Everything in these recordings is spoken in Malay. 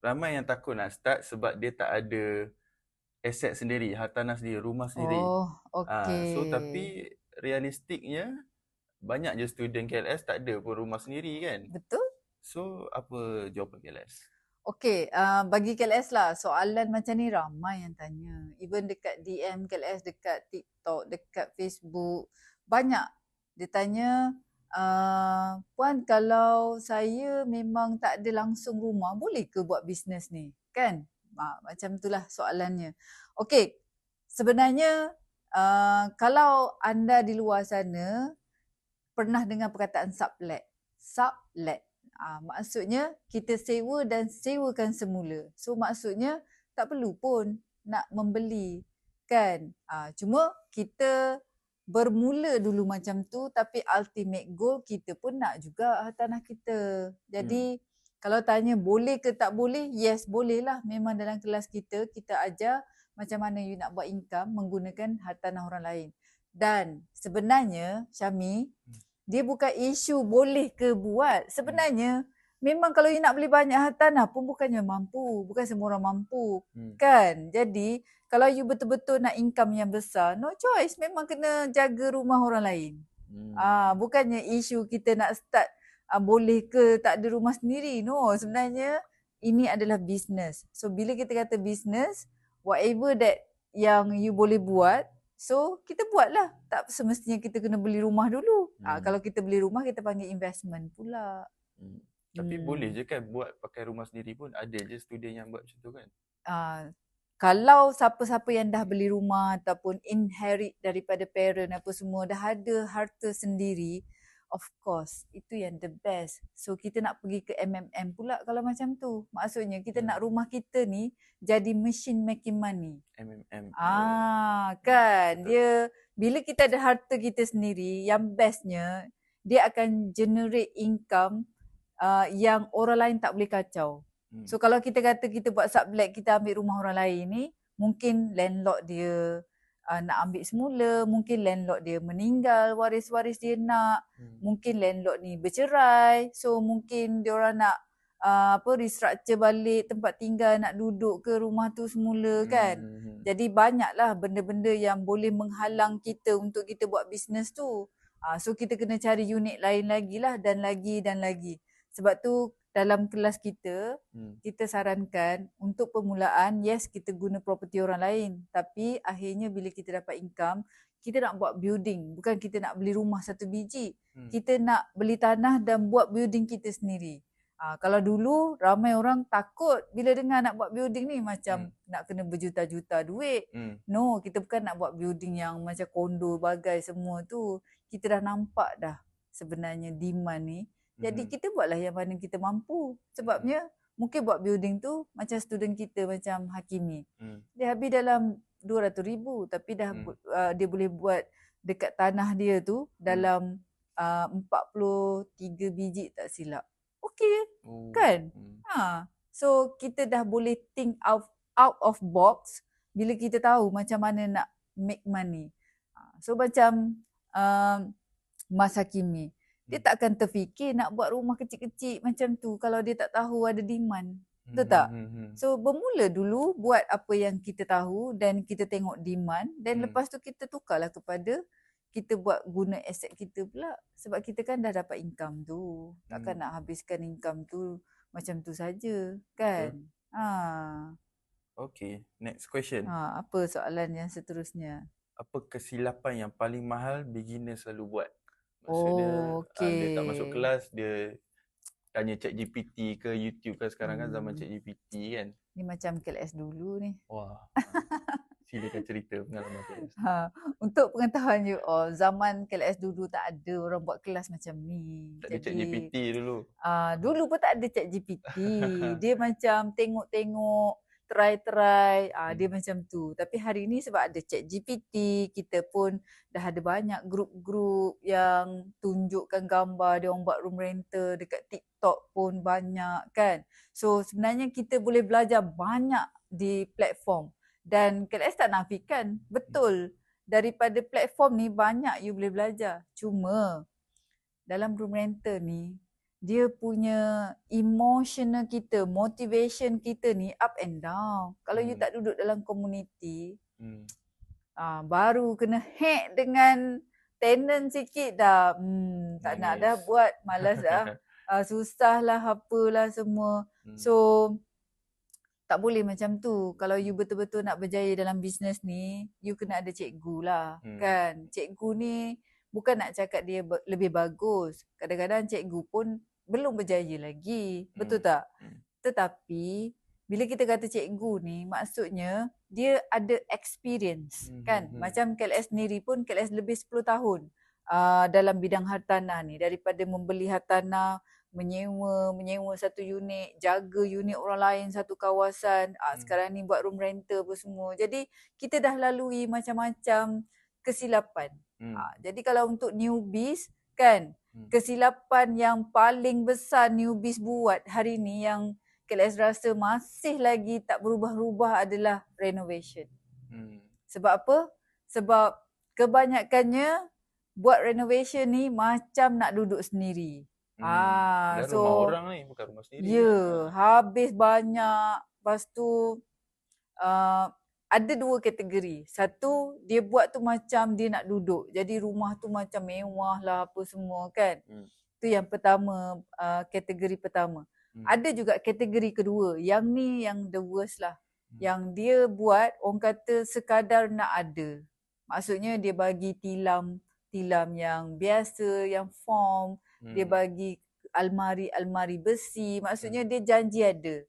ramai yang takut nak start sebab dia tak ada aset sendiri, hartanah sendiri, rumah sendiri. Oh, So okey. tapi realistiknya banyak je student KLS tak ada pun rumah sendiri kan. Betul? So apa jawapan KLS? Okey, bagi KLS lah, soalan macam ni ramai yang tanya. Even dekat DM KLS, dekat TikTok, dekat Facebook, banyak. Dia tanya, Puan kalau saya memang tak ada langsung rumah, boleh ke buat bisnes ni? Kan? Macam itulah soalannya. Okey, sebenarnya kalau anda di luar sana pernah dengar perkataan sublet. Sublet. Maksudnya kita sewa dan sewakan semula. So maksudnya tak perlu pun nak membeli kan. Cuma kita bermula dulu macam tu tapi ultimate goal kita pun nak juga tanah kita. Jadi kalau tanya boleh ke tak boleh? Yes, boleh lah. Memang dalam kelas kita ajar macam mana you nak buat income menggunakan hartanah orang lain. Dan sebenarnya Syami, dia bukan isu boleh ke buat. Sebenarnya memang kalau you nak beli banyak hartanah pun bukannya mampu. Bukan semua orang mampu. Kan? Jadi kalau you betul-betul nak income yang besar, no choice. Memang kena jaga rumah orang lain. Bukannya isu kita nak start boleh ke tak ada rumah sendiri. No, sebenarnya ini adalah business. So bila kita kata business, whatever that yang you boleh buat, so kita buatlah. Tak semestinya kita kena beli rumah dulu. Kalau kita beli rumah kita panggil investment pula. Tapi boleh je kan buat pakai rumah sendiri pun. Ada je student yang buat macam tu kan. Kalau siapa-siapa yang dah beli rumah ataupun inherit daripada parent apa semua, dah ada harta sendiri, of course itu yang the best. So kita nak pergi ke MMM pula kalau macam tu. Maksudnya kita nak rumah kita ni jadi machine making money. MMM. Kan. Dia bila kita ada harta kita sendiri, yang bestnya dia akan generate income yang orang lain tak boleh kacau. So kalau kita kata kita buat sublet, kita ambil rumah orang lain ni, mungkin landlord dia nak ambil semula, mungkin landlord dia meninggal, waris-waris dia nak, mungkin landlord ni bercerai, so mungkin dia orang nak restructure balik tempat tinggal, nak duduk ke rumah tu semula kan. Jadi banyaklah benda-benda yang boleh menghalang kita untuk kita buat bisnes tu. So kita kena cari unit lain lagi lah dan lagi dan lagi. Sebab tu dalam kelas kita, kita sarankan untuk permulaan, yes kita guna property orang lain. Tapi akhirnya bila kita dapat income, kita nak buat building. Bukan kita nak beli rumah satu biji. Kita nak beli tanah dan buat building kita sendiri. Kalau dulu ramai orang takut bila dengar nak buat building ni macam nak kena berjuta-juta duit. No, kita bukan nak buat building yang macam kondo bagai semua tu. Kita dah nampak dah sebenarnya demand ni. Jadi kita buatlah yang mana kita mampu. Sebabnya mungkin buat building tu macam student kita macam Hakimi. Dia habis dalam 200,000 tapi dah dia boleh buat dekat tanah dia tu dalam 43 biji tak silap. Okey kan? So kita dah boleh think out of box bila kita tahu macam mana nak make money. So macam Mas Hakimi, dia tak akan terfikir nak buat rumah kecil-kecil macam tu kalau dia tak tahu ada demand. Betul tak? So bermula dulu buat apa yang kita tahu dan kita tengok demand dan lepas tu kita tukarlah kepada kita buat guna aset kita pula. Sebab kita kan dah dapat income tu. Takkan nak habiskan income tu macam tu saja kan? Okay, next question. Apa soalan yang seterusnya? Apa kesilapan yang paling mahal beginner selalu buat? Maksudnya dia tak masuk kelas, dia tanya ChatGPT ke YouTube ke. Sekarang kan zaman ChatGPT kan. Ni macam KLS dulu ni. Wah. Silakan cerita pengalaman KLS. Untuk pengetahuan you all, zaman KLS dulu tak ada orang buat kelas macam ni. Tak ada ChatGPT dulu. Dulu pun tak ada ChatGPT. Dia macam tengok-tengok, try. Dia macam tu. Tapi hari ni sebab ada ChatGPT, kita pun dah ada banyak grup-grup yang tunjukkan gambar dia orang buat room rental dekat TikTok pun banyak kan. So sebenarnya kita boleh belajar banyak di platform. Dan KLS tak nafikan, betul. Daripada platform ni banyak you boleh belajar. Cuma dalam room rental ni dia punya emotional kita, motivation kita ni up and down. Kalau you tak duduk dalam community, baru kena hack dengan tenant sikit dah. Tak nak dah buat, malas dah. Susah lah, apalah semua. So, tak boleh macam tu. Kalau you betul-betul nak berjaya dalam bisnes ni, you kena ada cikgu lah. Kan? Cikgu ni bukan nak cakap dia lebih bagus. Kadang-kadang cikgu pun belum berjaya lagi. Betul tak? Tetapi, bila kita kata cikgu ni, maksudnya dia ada experience. Kan? Macam KLS sendiri pun, KLS lebih 10 tahun dalam bidang hartanah ni. Daripada membeli hartanah, menyewa satu unit, jaga unit orang lain satu kawasan, sekarang ni buat room rental apa semua. Jadi kita dah lalui macam-macam kesilapan. Jadi kalau untuk newbies kan, kesilapan yang paling besar newbies buat hari ni yang KLS rasa masih lagi tak berubah-ubah adalah renovation. Sebab apa? Sebab kebanyakannya buat renovation ni macam nak duduk sendiri. So, rumah orang ni, bukan rumah sendiri. Habis banyak. Lepas tu ada dua kategori. Satu, dia buat tu macam dia nak duduk. Jadi rumah tu macam mewah lah apa semua kan. Tu yang pertama, kategori pertama. Ada juga kategori kedua. Yang ni yang the worst lah. Yang dia buat orang kata sekadar nak ada. Maksudnya dia bagi tilam yang biasa, yang form. Dia bagi almari besi. Maksudnya dia janji ada.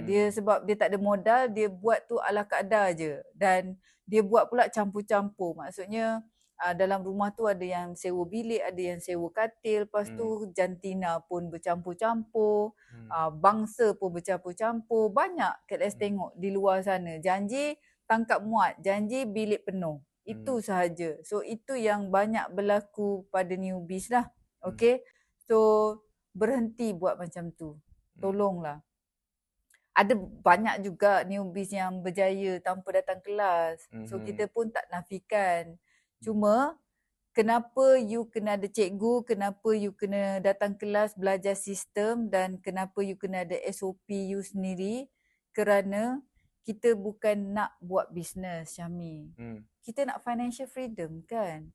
Dia sebab dia tak ada modal, dia buat tu ala kadar je. Dan dia buat pula campur-campur. Maksudnya dalam rumah tu ada yang sewa bilik, ada yang sewa katil. Lepas tu jantina pun bercampur-campur. Bangsa pun bercampur-campur. Banyak KLS tengok di luar sana. Janji tangkap muat, janji bilik penuh. Itu sahaja. So itu yang banyak berlaku pada newbies lah. Okay. So berhenti buat macam tu. Tolonglah. Ada banyak juga newbies yang berjaya tanpa datang kelas. So kita pun tak nafikan. Cuma kenapa you kena ada cikgu, kenapa you kena datang kelas belajar sistem dan kenapa you kena ada SOP you sendiri. Kerana kita bukan nak buat bisnes, Syami. Kita nak financial freedom kan.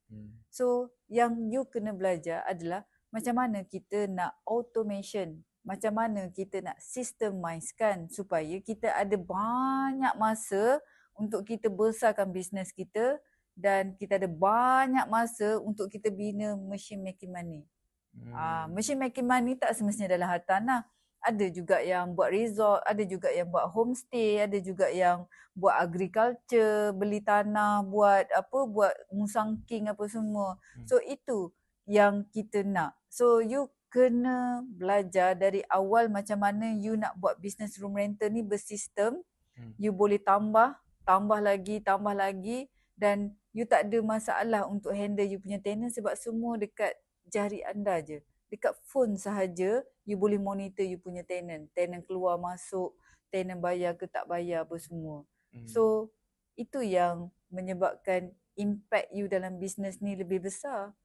So yang you kena belajar adalah macam mana kita nak automation, macam mana kita nak systemizekan supaya kita ada banyak masa untuk kita besarkan bisnes kita dan kita ada banyak masa untuk kita bina machine making money. Machine making money tak semestinya dalam hartanah. Ada juga yang buat resort, ada juga yang buat homestay, ada juga yang buat agriculture, beli tanah, buat musangking apa semua. So itu yang kita nak. So you kena belajar dari awal macam mana you nak buat business room rental ni bersistem. You boleh tambah lagi dan you tak ada masalah untuk handle you punya tenant sebab semua dekat jari anda je. Dekat phone sahaja you boleh monitor you punya tenant. Tenant keluar masuk, tenant bayar ke tak bayar apa semua. So itu yang menyebabkan impact you dalam bisnes ni lebih besar.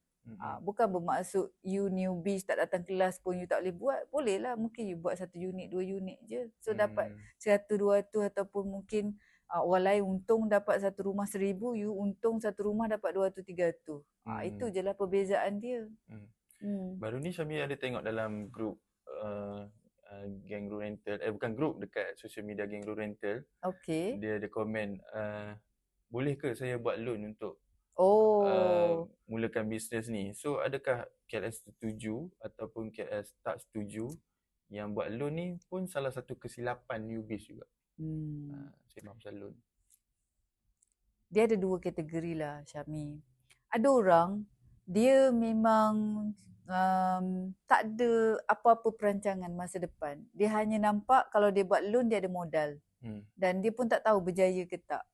Bukan bermaksud you newbies tak datang kelas pun you tak boleh buat. Boleh lah, mungkin you buat 1 unit, 2 unit je. So dapat 100-200 ataupun mungkin orang lain untung dapat satu rumah 1,000, you untung satu rumah dapat 200-300. Itu je lah perbezaan dia. Baru ni Syami ada tengok dalam grup Geng Room Rental, bukan grup, dekat social media Geng Room Rental. Okay. Dia ada komen, boleh ke saya buat loan untuk mulakan bisnes ni. So adakah KLS setuju ataupun KLS tak setuju yang buat loan ni pun salah satu kesilapan newbies juga. Saya faham pasal loan. Dia ada dua kategori lah, Syami. Ada orang dia memang tak ada apa-apa perancangan masa depan. Dia hanya nampak kalau dia buat loan dia ada modal. Dan dia pun tak tahu berjaya ke tak.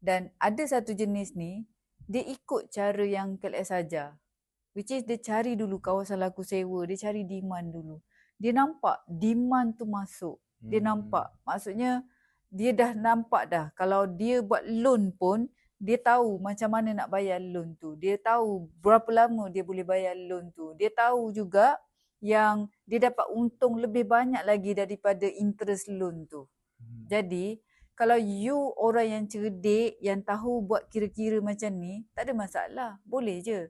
Dan ada satu jenis ni, dia ikut cara yang KLS ajar. Which is dia cari dulu kawasan laku sewa, dia cari demand dulu. Dia nampak demand tu masuk. Dia nampak. Maksudnya dia dah nampak dah kalau dia buat loan pun, dia tahu macam mana nak bayar loan tu. Dia tahu berapa lama dia boleh bayar loan tu. Dia tahu juga yang dia dapat untung lebih banyak lagi daripada interest loan tu. Jadi kalau you orang yang cerdik, yang tahu buat kira-kira macam ni, tak ada masalah. Boleh je.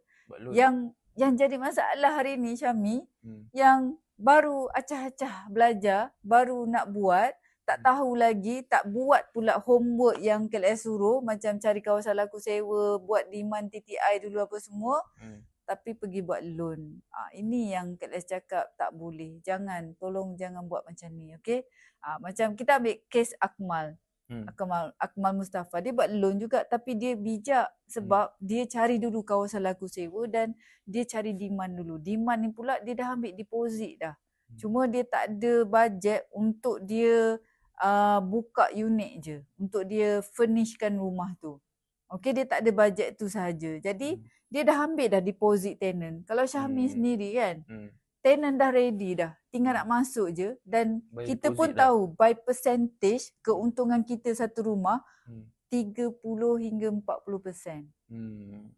Yang jadi masalah hari ni Syami, yang baru acah-acah belajar, baru nak buat, tak tahu lagi, tak buat pula homework yang KLS suruh, macam cari kawasan laku sewa, buat demand TTI dulu apa semua, tapi pergi buat loan. Ini yang KLS cakap tak boleh. Tolong jangan buat macam ni, okay? Macam kita ambil kes Akmal. Akmal Mustafa, dia buat loan juga tapi dia bijak sebab dia cari dulu kawasan laku sewa dan dia cari demand dulu. Demand ni pula dia dah ambil deposit dah. Cuma dia tak ada bajet untuk dia buka unit je, untuk dia furnishkan rumah tu. Okay, dia tak ada bajet tu sahaja. Jadi dia dah ambil dah deposit tenant. Kalau Syahmi sendiri kan, tenant dah ready dah, tinggal nak masuk je dan kita pun tahu by percentage keuntungan kita satu rumah 30 hingga 40%.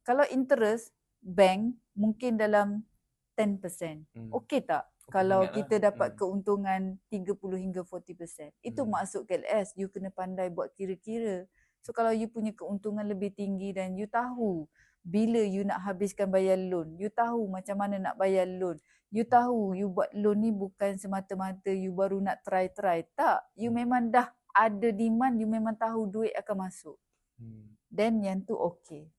Kalau interest bank mungkin dalam 10%. Okey tak? Kalau kita dapat keuntungan 30 hingga 40%. Itu maksud KLS, you kena pandai buat kira-kira. So kalau you punya keuntungan lebih tinggi dan you tahu bila you nak habiskan bayar loan, you tahu macam mana nak bayar loan, you tahu you buat loan ni bukan semata-mata you baru nak try. Tak, you memang dah ada demand, you memang tahu duit akan masuk. Then yang tu okey.